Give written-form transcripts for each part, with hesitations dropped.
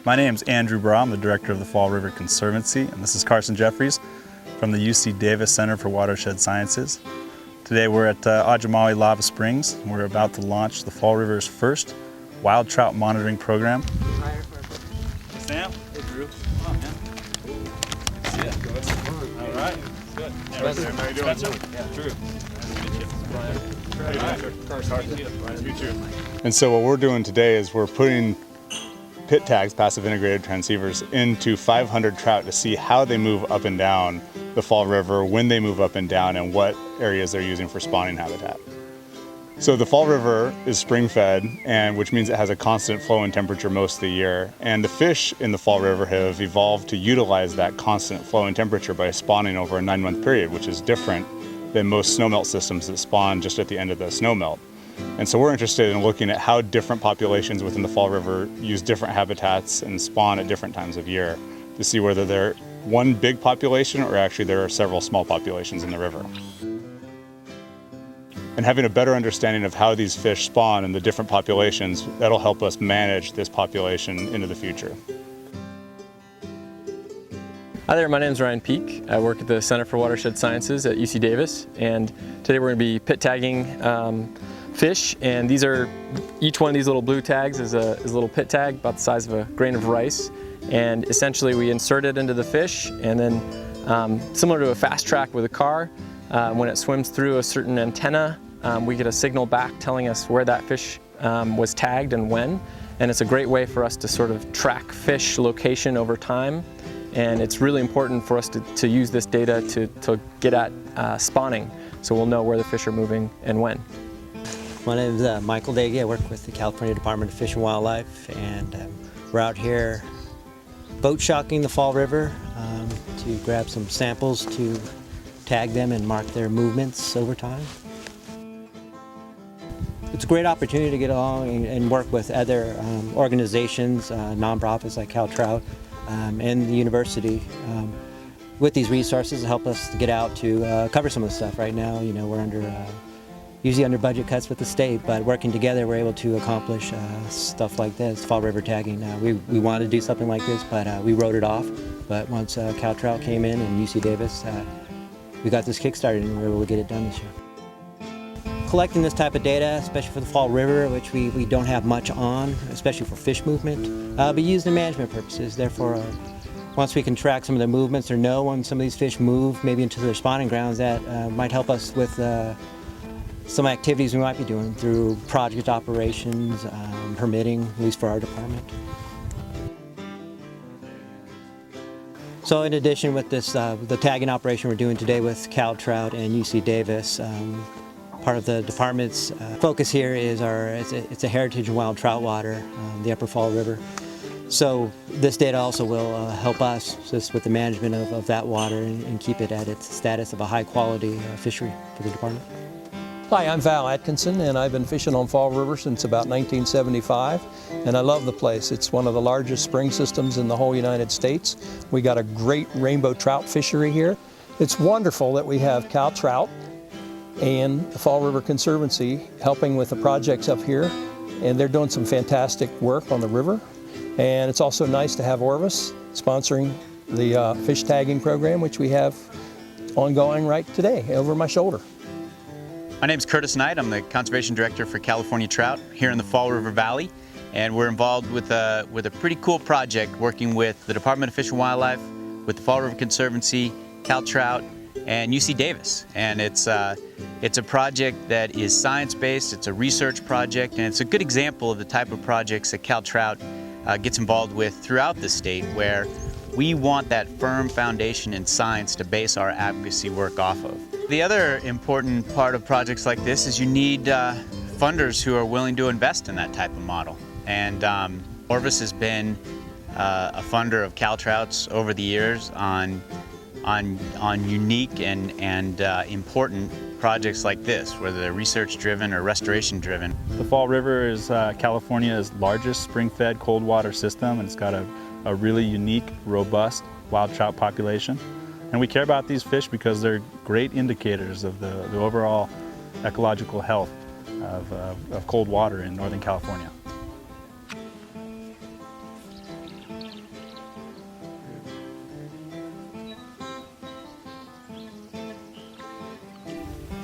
My name is Andrew Braugh. I'm the director of the Fall River Conservancy, and this is Carson Jeffrey from the UC Davis Center for Watershed Sciences. Today we're at Ajamawi Lava Springs, and we're about to launch the Fall River's first wild trout monitoring program. Sam? Hey, Drew. Come on, man. Good to see you. All right. Good. Yeah, right there. How you doing? Spencer? Yeah. Drew. Nice to meet you. Brian. How you doing? Carson. Nice to meet you. And so what we're doing today is we're putting pit tags, passive integrated transceivers, into 500 trout to see how they move up and down the Fall River, when they move up and down, and what areas they're using for spawning habitat. So the Fall River is spring fed, and which means it has a constant flow and temperature most of the year. And the fish in the Fall River have evolved to utilize that constant flow and temperature by spawning over a 9-month period, which is different than most snowmelt systems that spawn just at the end of the snowmelt. And so we're interested in looking at how different populations within the Fall River use different habitats and spawn at different times of year to see whether they're one big population or actually there are several small populations in the river. And having a better understanding of how these fish spawn in the different populations, that'll help us manage this population into the future. Hi there, my name is Ryan Peak. I work at the Center for Watershed Sciences at UC Davis, and today we're going to be pit tagging fish, and each one of these little blue tags is a little pit tag about the size of a grain of rice, and essentially we insert it into the fish, and then similar to a fast track with a car, when it swims through a certain antenna, we get a signal back telling us where that fish was tagged and when, and it's a great way for us to sort of track fish location over time, and it's really important for us to use this data to get at spawning, so we'll know where the fish are moving and when. My name is Michael Dagey. I work with the California Department of Fish and Wildlife, and we're out here boat shocking the Fall River to grab some samples to tag them and mark their movements over time. It's a great opportunity to get along and work with other organizations, nonprofits like Trout, and the university with these resources to help us get out to cover some of the stuff. Right now, you know, we're usually under budget cuts with the state, but working together we're able to accomplish stuff like this, Fall River tagging. We wanted to do something like this, but we wrote it off. But once Trout came in and UC Davis, we got this kick-started and we were able to get it done this year. Collecting this type of data, especially for the Fall River, which we don't have much on, especially for fish movement, but used in management purposes. Therefore, once we can track some of the movements or know when some of these fish move maybe into their spawning grounds, that might help us with some activities we might be doing through project operations, permitting, at least for our department. So in addition with this, the tagging operation we're doing today with Trout and UC Davis, part of the department's focus here is it's a heritage and wild trout water, the Upper Fall River. So this data also will help us just with the management of that water and keep it at its status of a high quality fishery for the department. Hi, I'm Val Atkinson, and I've been fishing on Fall River since about 1975, and I love the place. It's one of the largest spring systems in the whole United States. We got a great rainbow trout fishery here. It's wonderful that we have Trout and the Fall River Conservancy helping with the projects up here, and they're doing some fantastic work on the river. And it's also nice to have Orvis sponsoring the fish tagging program, which we have ongoing right today over my shoulder. My name is Curtis Knight. I'm the Conservation Director for California Trout here in the Fall River Valley, and we're involved with a pretty cool project working with the Department of Fish and Wildlife, with the Fall River Conservancy, Trout, and UC Davis. And it's a project that is science-based, it's a research project, and it's a good example of the type of projects that Trout gets involved with throughout the state, where we want that firm foundation in science to base our advocacy work off of. The other important part of projects like this is you need funders who are willing to invest in that type of model. And Orvis has been a funder of Trouts over the years on unique and important projects like this, whether they're research-driven or restoration-driven. The Fall River is California's largest spring-fed cold water system, and it's got a really unique, robust wild trout population. And we care about these fish because they're great indicators of the overall ecological health of cold water in Northern California.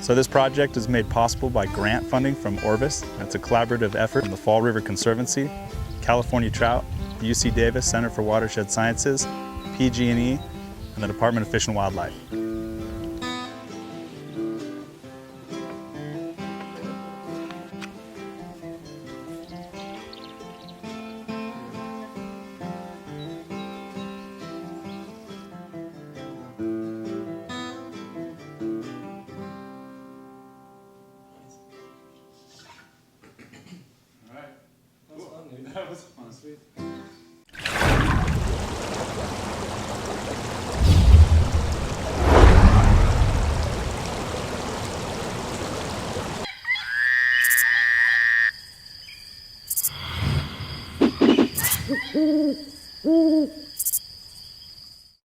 So this project is made possible by grant funding from Orbis. It's a collaborative effort from the Fall River Conservancy, California Trout, the UC Davis Center for Watershed Sciences, PG&E, and the Department of Fish and Wildlife. That was fun, sweet. Woo!